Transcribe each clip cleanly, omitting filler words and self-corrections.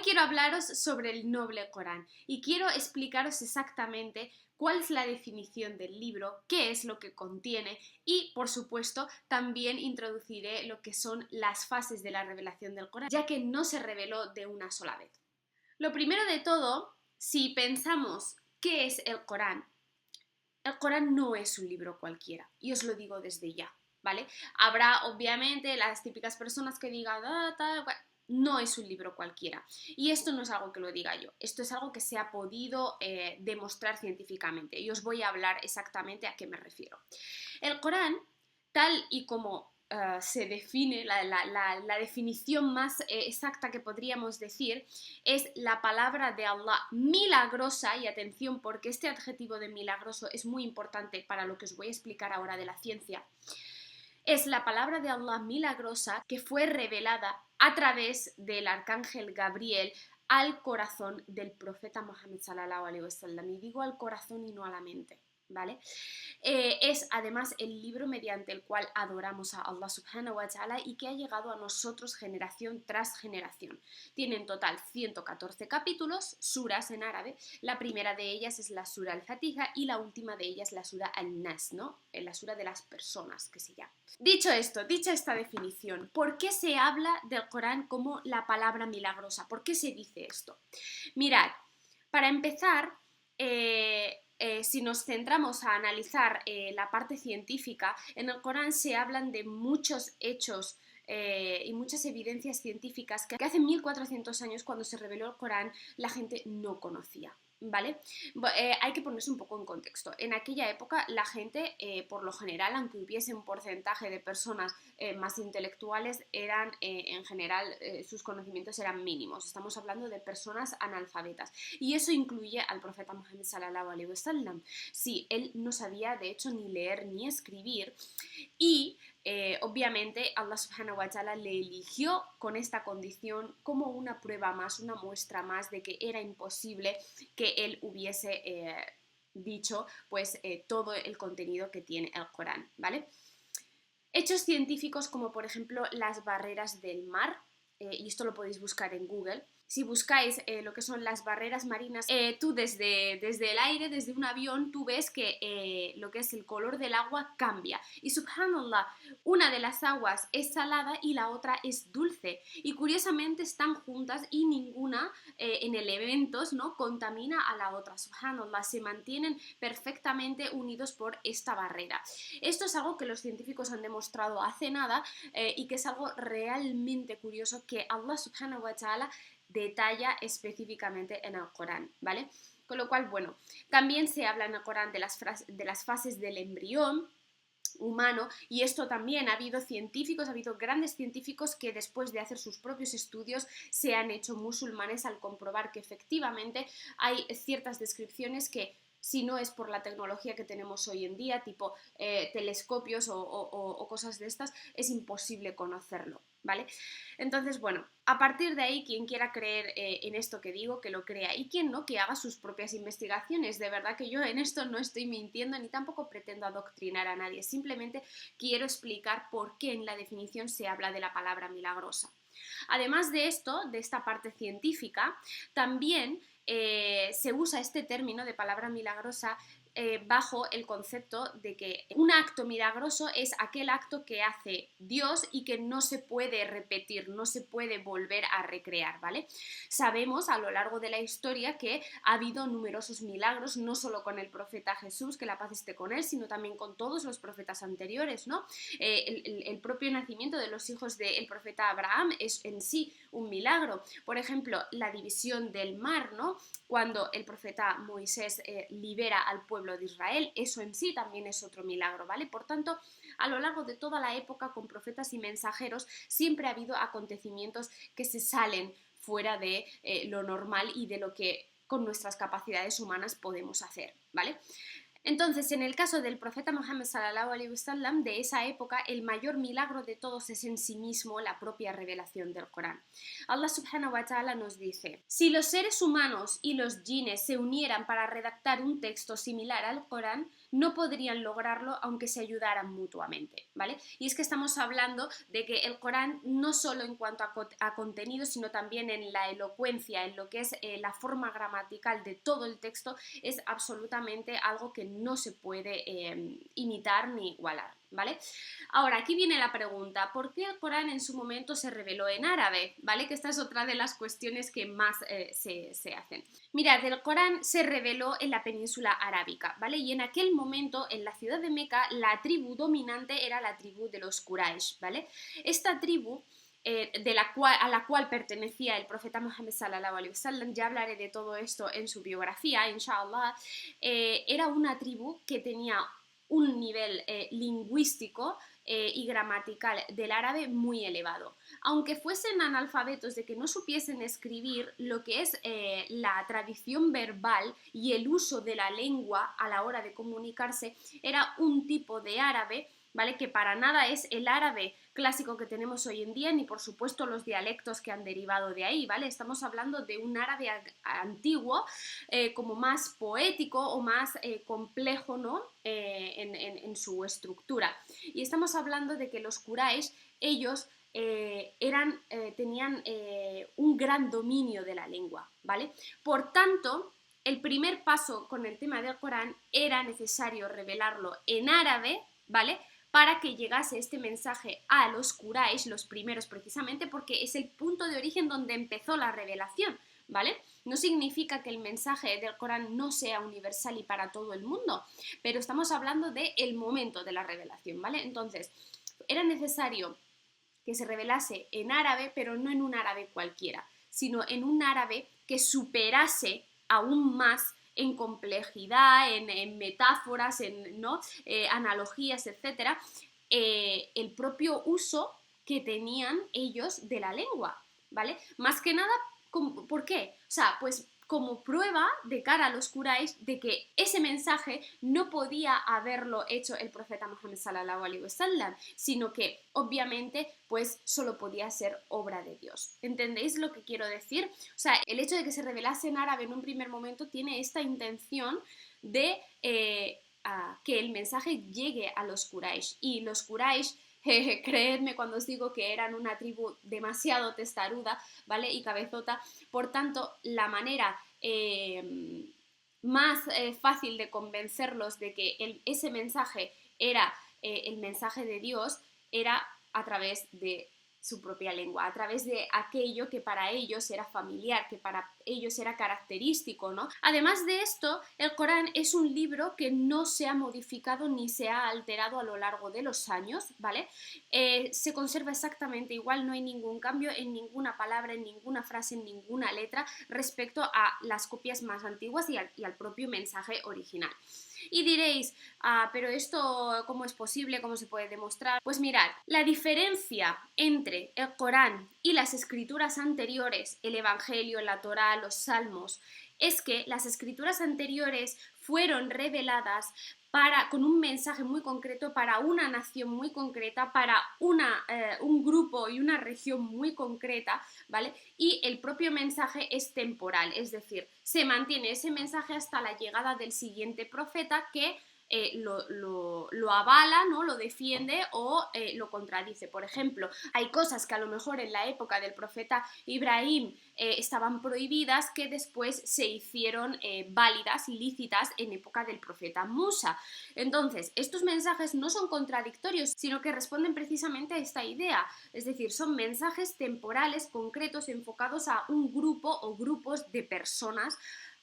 Hoy quiero hablaros sobre el noble Corán y quiero explicaros exactamente cuál es la definición del libro, qué es lo que contiene y, por supuesto, también introduciré lo que son las fases de la revelación del Corán, ya que no se reveló de una sola vez. Lo primero de todo, si pensamos qué es el Corán no es un libro cualquiera, y os lo digo desde ya, ¿vale? Habrá obviamente las típicas personas que digan, no es un libro cualquiera. Y esto no es algo que lo diga yo, esto es algo que se ha podido demostrar científicamente, y os voy a hablar exactamente a qué me refiero. El Corán, tal y como se define, la definición más exacta que podríamos decir, es la palabra de Allah milagrosa, y atención porque este adjetivo de milagroso es muy importante para lo que os voy a explicar ahora de la ciencia. Es la palabra de Allah milagrosa que fue revelada a través del arcángel Gabriel al corazón del profeta Muhammad sallallahu alaihi wasallam, y digo al corazón y no a la mente, ¿vale? Es además el libro mediante el cual adoramos a Allah subhanahu wa ta'ala y que ha llegado a nosotros generación tras generación. Tiene en total 114 capítulos, suras en árabe. La primera de ellas es la sura al-Fatiha y la última de ellas la sura al-Nas, ¿no? La sura de las personas, que se llama. Dicho esto, dicha esta definición, ¿por qué se habla del Corán como la palabra milagrosa? ¿Por qué se dice esto? Mirad, para empezar, si nos centramos a analizar la parte científica, en el Corán se hablan de muchos hechos y muchas evidencias científicas que hace 1400 años, cuando se reveló el Corán, la gente no conocía, ¿vale? Hay que ponerse un poco en contexto. En aquella época la gente, por lo general, aunque hubiese un porcentaje de personas más intelectuales, eran en general sus conocimientos eran mínimos. Estamos hablando de personas analfabetas, y eso incluye al profeta Muhammad sallallahu alaihi wasallam. Sí, él no sabía de hecho ni leer ni escribir, y obviamente Allah subhanahu wa ta'ala le eligió con esta condición como una prueba más, una muestra más de que era imposible que él hubiese dicho pues todo el contenido que tiene el Corán, ¿vale? Hechos científicos como por ejemplo las barreras del mar, y esto lo podéis buscar en Google. Si buscáis lo que son las barreras marinas, tú desde el aire, desde un avión, tú ves que lo que es el color del agua cambia. Y subhanallah, una de las aguas es salada y la otra es dulce. Y curiosamente están juntas y ninguna en elementos, ¿no?, contamina a la otra. Subhanallah, se mantienen perfectamente unidos por esta barrera. Esto es algo que los científicos han demostrado hace nada y que es algo realmente curioso que Allah subhanahu wa ta'ala detalla específicamente en el Corán, ¿vale? Con lo cual, bueno, también se habla en el Corán de las fases del embrión humano, y esto también ha habido científicos, ha habido grandes científicos que después de hacer sus propios estudios se han hecho musulmanes al comprobar que efectivamente hay ciertas descripciones que, si no es por la tecnología que tenemos hoy en día, tipo telescopios o cosas de estas, es imposible conocerlo, ¿vale? Entonces, bueno, a partir de ahí, quien quiera creer en esto que digo, que lo crea, y quien no, que haga sus propias investigaciones. De verdad que yo en esto no estoy mintiendo ni tampoco pretendo adoctrinar a nadie, simplemente quiero explicar por qué en la definición se habla de la palabra milagrosa. Además de esto, de esta parte científica, también se usa este término de palabra milagrosa bajo el concepto de que un acto milagroso es aquel acto que hace Dios y que no se puede repetir, no se puede volver a recrear, ¿vale? Sabemos a lo largo de la historia que ha habido numerosos milagros, no solo con el profeta Jesús, que la paz esté con él, sino también con todos los profetas anteriores, ¿no? El propio nacimiento de los hijos del profeta Abraham es en sí un milagro. Por ejemplo, la división del mar, ¿no?, cuando el profeta Moisés libera al pueblo de Israel, eso en sí también es otro milagro, ¿vale? Por tanto, a lo largo de toda la época, con profetas y mensajeros, siempre ha habido acontecimientos que se salen fuera de lo normal y de lo que con nuestras capacidades humanas podemos hacer, ¿vale? Entonces, en el caso del profeta Muhammad sallallahu alaihi wasallam de esa época, el mayor milagro de todos es en sí mismo la propia revelación del Corán. Allah subhanahu wa ta'ala nos dice: si los seres humanos y los jines se unieran para redactar un texto similar al Corán, no podrían lograrlo aunque se ayudaran mutuamente, ¿vale? Y es que estamos hablando de que el Corán, no solo en cuanto a contenido, sino también en la elocuencia, en lo que es la forma gramatical de todo el texto, es absolutamente algo que no se puede imitar ni igualar, ¿vale? Ahora, aquí viene la pregunta, ¿por qué el Corán en su momento se reveló en árabe? ¿Vale? Que esta es otra de las cuestiones que más se hacen. Mirad, el Corán se reveló en la península arábica, ¿vale? Y en aquel momento, en la ciudad de Meca, la tribu dominante era la tribu de los Quraysh, ¿vale? Esta tribu a la cual pertenecía el profeta Muhammad sallallahu alaihi wasallam, ya hablaré de todo esto en su biografía, inshallah, era una tribu que tenía un nivel lingüístico y gramatical del árabe muy elevado. Aunque fuesen analfabetos de que no supiesen escribir, lo que es la tradición verbal y el uso de la lengua a la hora de comunicarse era un tipo de árabe, ¿vale? Que para nada es el árabe clásico que tenemos hoy en día, ni por supuesto los dialectos que han derivado de ahí, ¿vale? Estamos hablando de un árabe antiguo, como más poético o más complejo, ¿no? En su estructura. Y estamos hablando de que los Quraysh, ellos tenían un gran dominio de la lengua, ¿vale? Por tanto, el primer paso con el tema del Corán era necesario revelarlo en árabe, ¿vale? Para que llegase este mensaje a los Quraysh, los primeros precisamente, porque es el punto de origen donde empezó la revelación, ¿vale? No significa que el mensaje del Corán no sea universal y para todo el mundo, pero estamos hablando del momento de la revelación, ¿vale? Entonces, era necesario que se revelase en árabe, pero no en un árabe cualquiera, sino en un árabe que superase aún más en complejidad, en metáforas, en ¿no? Analogías, etcétera, el propio uso que tenían ellos de la lengua, ¿vale? Más que nada, ¿por qué? O sea, pues como prueba de cara a los Quraysh de que ese mensaje no podía haberlo hecho el profeta Muhammad sallallahu alaihi wasallam, sino que obviamente pues solo podía ser obra de Dios. ¿Entendéis lo que quiero decir? O sea, el hecho de que se revelase en árabe en un primer momento tiene esta intención de que el mensaje llegue a los Quraysh, y los Quraysh creedme cuando os digo que eran una tribu demasiado testaruda, ¿vale? Y cabezota. Por tanto, la manera más fácil de convencerlos de que ese mensaje era el mensaje de Dios era a través de su propia lengua, a través de aquello que para ellos era familiar, que para ellos era característico, ¿no? Además de esto, el Corán es un libro que no se ha modificado ni se ha alterado a lo largo de los años, ¿vale? Se conserva exactamente igual, no hay ningún cambio en ninguna palabra, en ninguna frase, en ninguna letra respecto a las copias más antiguas y al propio mensaje original. Y diréis, pero esto, ¿cómo es posible? ¿Cómo se puede demostrar? Pues mirad, la diferencia entre el Corán y las escrituras anteriores, el Evangelio, la Torá, los Salmos, es que las escrituras anteriores fueron reveladas con un mensaje muy concreto para una nación muy concreta, para un grupo y una región muy concreta, ¿vale? Y el propio mensaje es temporal, es decir, se mantiene ese mensaje hasta la llegada del siguiente profeta que lo avala, ¿no? Lo defiende o lo contradice. Por ejemplo, hay cosas que a lo mejor en la época del profeta Ibrahim estaban prohibidas que después se hicieron válidas y lícitas en época del profeta Musa. Entonces, estos mensajes no son contradictorios, sino que responden precisamente a esta idea, es decir, son mensajes temporales, concretos, enfocados a un grupo o grupos de personas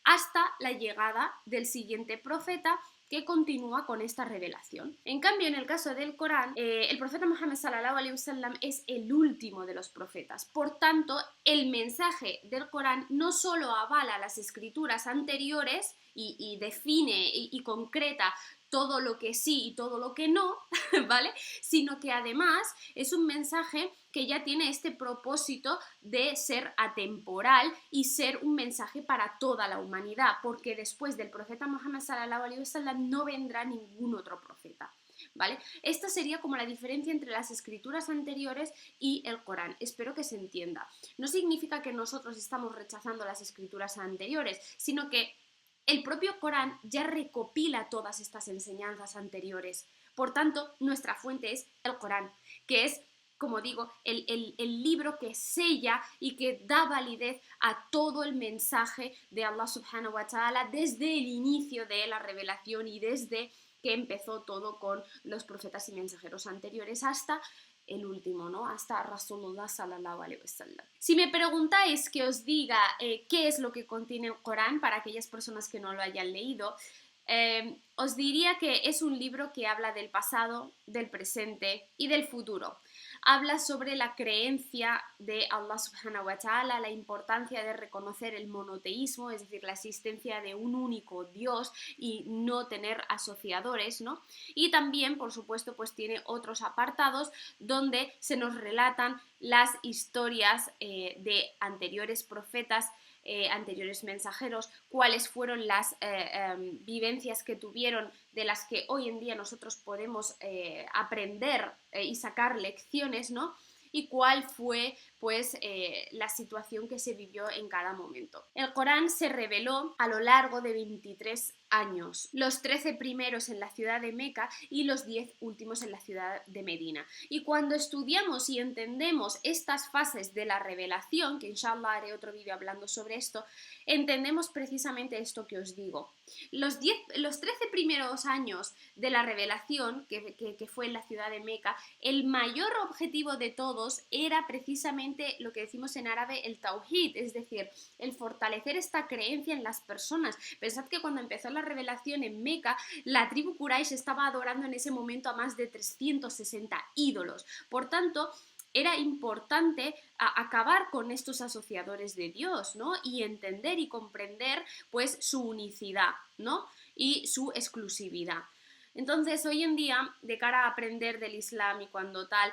hasta la llegada del siguiente profeta que continúa con esta revelación. En cambio, en el caso del Corán, el profeta Muhammad sallallahu alaihi wasallam es el último de los profetas. Por tanto, el mensaje del Corán no solo avala las escrituras anteriores y define y concreta todo lo que sí y todo lo que no, ¿vale? Sino que además es un mensaje que ya tiene este propósito de ser atemporal y ser un mensaje para toda la humanidad, porque después del profeta Muhammad sallallahu alaihi wasallam no vendrá ningún otro profeta, ¿vale? Esta sería como la diferencia entre las escrituras anteriores y el Corán. Espero que se entienda. No significa que nosotros estamos rechazando las escrituras anteriores, sino que el propio Corán ya recopila todas estas enseñanzas anteriores. Por tanto, nuestra fuente es el Corán, que es, como digo, el libro que sella y que da validez a todo el mensaje de Allah subhanahu wa ta'ala desde el inicio de la revelación y desde que empezó todo con los profetas y mensajeros anteriores hasta el último, ¿no? Hasta Rasulullah sallallahu alaihi wasallam. Si me preguntáis que os diga qué es lo que contiene el Corán para aquellas personas que no lo hayan leído, os diría que es un libro que habla del pasado, del presente y del futuro. Habla sobre la creencia de Allah subhanahu wa ta'ala, la importancia de reconocer el monoteísmo, es decir, la existencia de un único Dios y no tener asociadores, ¿no? Y también, por supuesto, pues tiene otros apartados donde se nos relatan las historias de anteriores profetas, anteriores mensajeros, cuáles fueron las vivencias que tuvieron, de las que hoy en día nosotros podemos aprender y sacar lecciones, ¿no? Y cuál fue pues la situación que se vivió en cada momento. El Corán se reveló a lo largo de 23 años, los 13 primeros en la ciudad de Meca y los 10 últimos en la ciudad de Medina. Y cuando estudiamos y entendemos estas fases de la revelación, que inshallah haré otro vídeo hablando sobre esto, entendemos precisamente esto que os digo. Los 13 primeros años de la revelación, que fue en la ciudad de Meca, el mayor objetivo de todos era precisamente lo que decimos en árabe el tawhid, es decir, el fortalecer esta creencia en las personas. Pensad que cuando empezó la revelación en Meca, la tribu Quraysh estaba adorando en ese momento a más de 360 ídolos. Por tanto, era importante acabar con estos asociadores de Dios, ¿no? Y entender y comprender, pues, su unicidad, ¿no? Y su exclusividad. Entonces, hoy en día, de cara a aprender del Islam y cuando tal,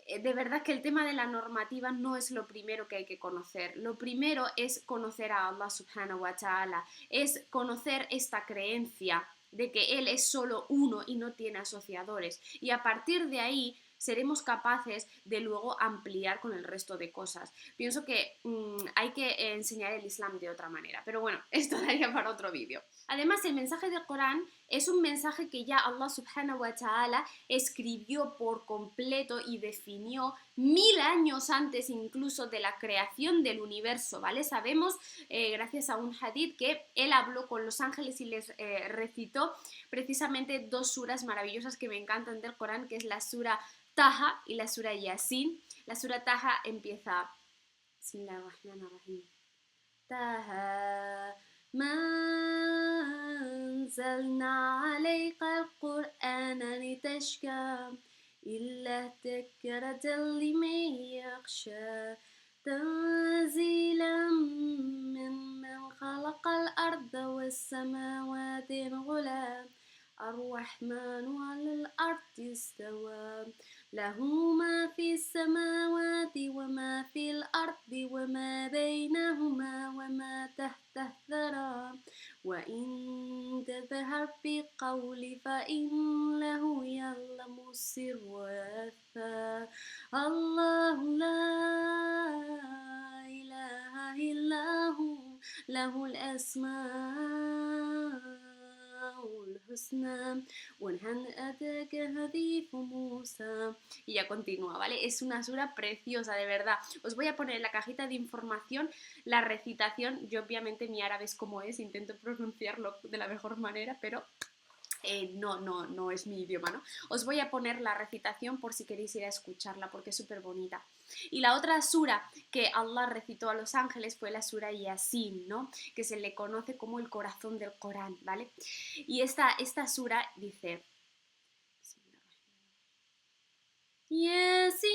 de verdad que el tema de la normativa no es lo primero que hay que conocer. Lo primero es conocer a Allah subhanahu wa ta'ala, es conocer esta creencia de que Él es solo uno y no tiene asociadores. Y a partir de ahí seremos capaces de luego ampliar con el resto de cosas. Pienso que hay que enseñar el Islam de otra manera, pero bueno, esto daría para otro vídeo. Además, el mensaje del Corán es un mensaje que ya Allah subhanahu wa ta'ala escribió por completo y definió 1000 años antes incluso de la creación del universo, ¿vale? Sabemos, gracias a un hadith, que él habló con los ángeles y les recitó precisamente dos suras maravillosas que me encantan del Corán, que es la sura Taha y la sura Yasin. La sura Taha empieza Bismillahirrahmanirrahim. Taha ma anzalna alayka al-Qur'ana litashqa illa tadhkiratan liman yakhsha tanzilan mimman khalaqal arda was samawati al-ula الرحمن على الأرض استوى له ما في السماوات وما في الأرض وما بينهما وما تحت الثرى وإن تظهر بقول فإنه يعلم السر وأخفى الله لا إله إلا هو له الأسماء الحسنى وهل أتاك حديث موسى. Y ya continúa, ¿vale? Es una sura preciosa, de verdad. Os voy a poner en la cajita de información la recitación. Yo obviamente mi árabe es como es, intento pronunciarlo de la mejor manera, pero no es mi idioma, ¿no? Os voy a poner la recitación por si queréis ir a escucharla, porque es súper bonita. Y la otra sura que Allah recitó a los ángeles fue la sura Yasin, ¿no? Que se le conoce como el corazón del Corán, ¿vale? Y esta sura dice Yasin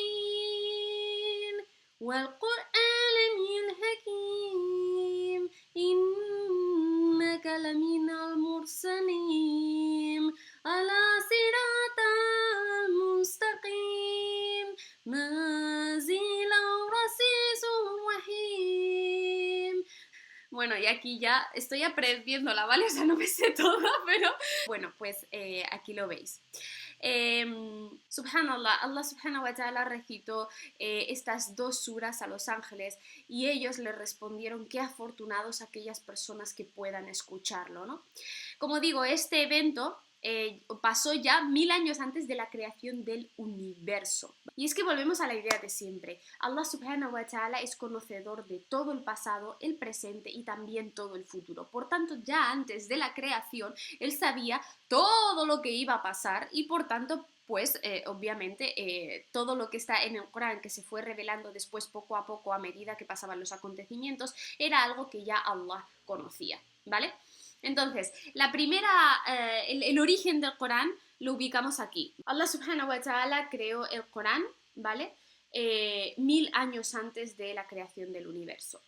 wal Qur'anil hakim innaka laminal mursalin ala siratal mustaqim mazilan rasizun wahim. Bueno, y aquí ya estoy aprendiéndola, ¿vale? O sea, no me sé toda, pero bueno, pues aquí lo veis. Subhanallah, Allah subhanahu wa ta'ala recitó estas dos suras a los ángeles y ellos le respondieron qué afortunados aquellas personas que puedan escucharlo, ¿no? Como digo, este evento pasó ya 1000 años antes de la creación del universo. Y es que volvemos a la idea de siempre. Allah subhanahu wa ta'ala es conocedor de todo el pasado, el presente y también todo el futuro. Por tanto, ya antes de la creación, él sabía todo lo que iba a pasar y por tanto pues obviamente todo lo que está en el Corán que se fue revelando después poco a poco a medida que pasaban los acontecimientos era algo que ya Allah conocía, ¿vale? Entonces, el origen del Corán lo ubicamos aquí. Allah subhanahu wa ta'ala creó el Corán, ¿vale? 1000 años antes de la creación del universo.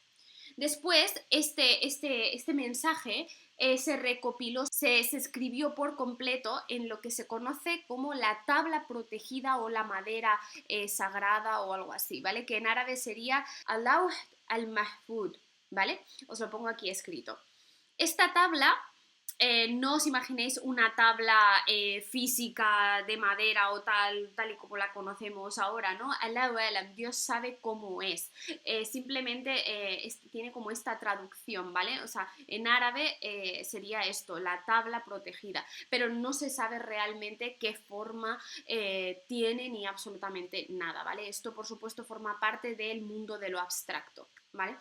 Después, este mensaje se recopiló, se escribió por completo en lo que se conoce como la tabla protegida o la madera sagrada o algo así, ¿vale? Que en árabe sería al-Lawh al-Mahfud, ¿vale? Os lo pongo aquí escrito. Esta tabla, no os imaginéis una tabla física de madera o tal y como la conocemos ahora, ¿no? Allahu alam, Dios sabe cómo es. Simplemente tiene como esta traducción, ¿vale? O sea, en árabe sería esto, la tabla protegida, pero no se sabe realmente qué forma tiene ni absolutamente nada, ¿vale? Esto, por supuesto, forma parte del mundo de lo abstracto, ¿vale?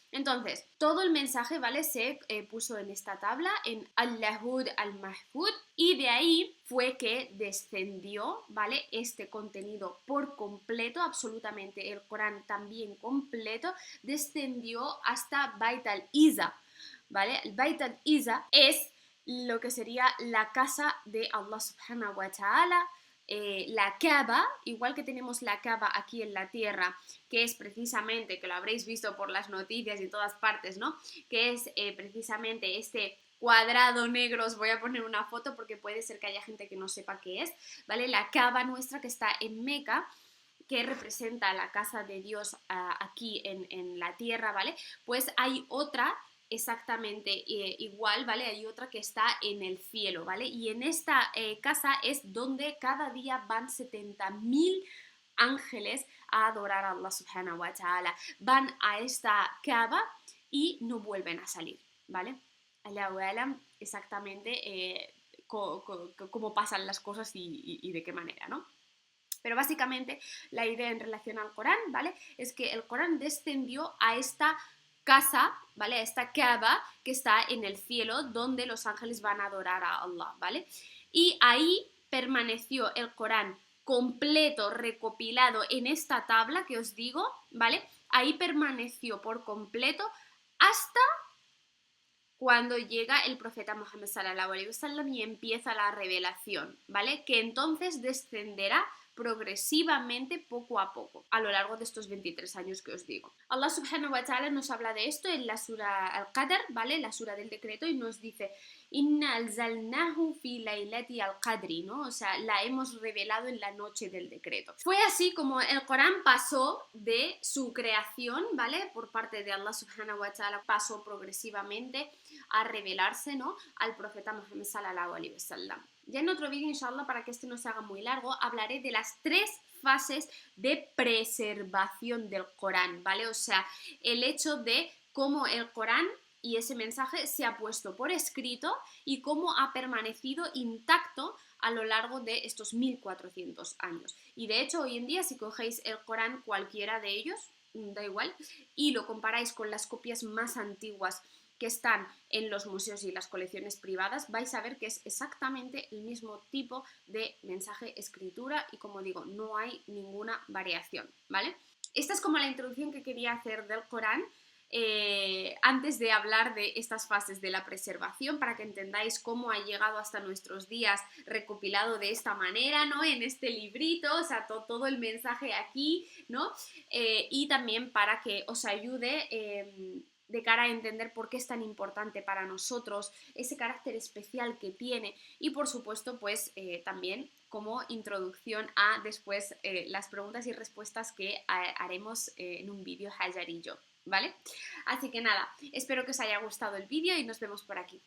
Entonces, todo el mensaje, ¿vale? Se puso en esta tabla, en Al-Lahud al-Mahfud, y de ahí fue que descendió, ¿vale? Este contenido por completo, absolutamente, el Corán también completo, descendió hasta Bait al-Iza, ¿vale? El Bait al-Iza es lo que sería la casa de Allah subhanahu wa ta'ala, la Kaaba, igual que tenemos la Kaaba aquí en la tierra, que es precisamente, que lo habréis visto por las noticias y en todas partes, ¿no? Que es precisamente este cuadrado negro, os voy a poner una foto porque puede ser que haya gente que no sepa qué es, ¿vale? La Kaaba nuestra que está en Meca, que representa la casa de Dios aquí en la tierra, ¿vale? Pues hay otra exactamente igual, ¿vale? Hay otra que está en el cielo, ¿vale? Y en esta casa es donde cada día van 70.000 ángeles a adorar a Allah subhanahu wa ta'ala. Van a esta Kaaba y no vuelven a salir, ¿vale? Allahu alam exactamente cómo pasan las cosas y de qué manera, ¿no? Pero básicamente la idea en relación al Corán, ¿vale? Es que el Corán descendió a esta casa, ¿vale? A esta Kaaba que está en el cielo donde los ángeles van a adorar a Allah, ¿vale? Y ahí permaneció el Corán completo, recopilado en esta tabla que os digo, ¿vale? Ahí permaneció por completo hasta cuando llega el profeta Muhammad sallallahu alaihi wasallam y empieza la revelación, ¿vale? Que entonces descenderá progresivamente poco a poco a lo largo de estos 23 años que os digo. Allah subhanahu wa ta'ala nos habla de esto en la sura al-Qadr, ¿vale? La sura del decreto y nos dice Inna anzalnahu fi laylati al-Qadri, ¿no? O sea, la hemos revelado en la noche del decreto. Fue así como el Corán pasó de su creación, ¿vale? Por parte de Allah subhanahu wa ta'ala pasó progresivamente a revelarse, ¿no? Al profeta Muhammad sallallahu alaihi wasallam. Ya en otro vídeo, inshallah, para que este no se haga muy largo, hablaré de las 3 fases de preservación del Corán, ¿vale? O sea, el hecho de cómo el Corán y ese mensaje se ha puesto por escrito y cómo ha permanecido intacto a lo largo de estos 1400 años. Y de hecho, hoy en día, si cogéis el Corán, cualquiera de ellos, da igual, y lo comparáis con las copias más antiguas que están en los museos y las colecciones privadas, vais a ver que es exactamente el mismo tipo de mensaje, escritura y, como digo, no hay ninguna variación, ¿vale? Esta es como la introducción que quería hacer del Corán antes de hablar de estas fases de la preservación, para que entendáis cómo ha llegado hasta nuestros días recopilado de esta manera, ¿no? En este librito, o sea, todo el mensaje aquí, ¿no? Y también para que os ayude de cara a entender por qué es tan importante para nosotros, ese carácter especial que tiene y por supuesto pues también como introducción a después las preguntas y respuestas que haremos en un vídeo Hajar y yo, ¿vale? Así que nada, espero que os haya gustado el vídeo y nos vemos por aquí.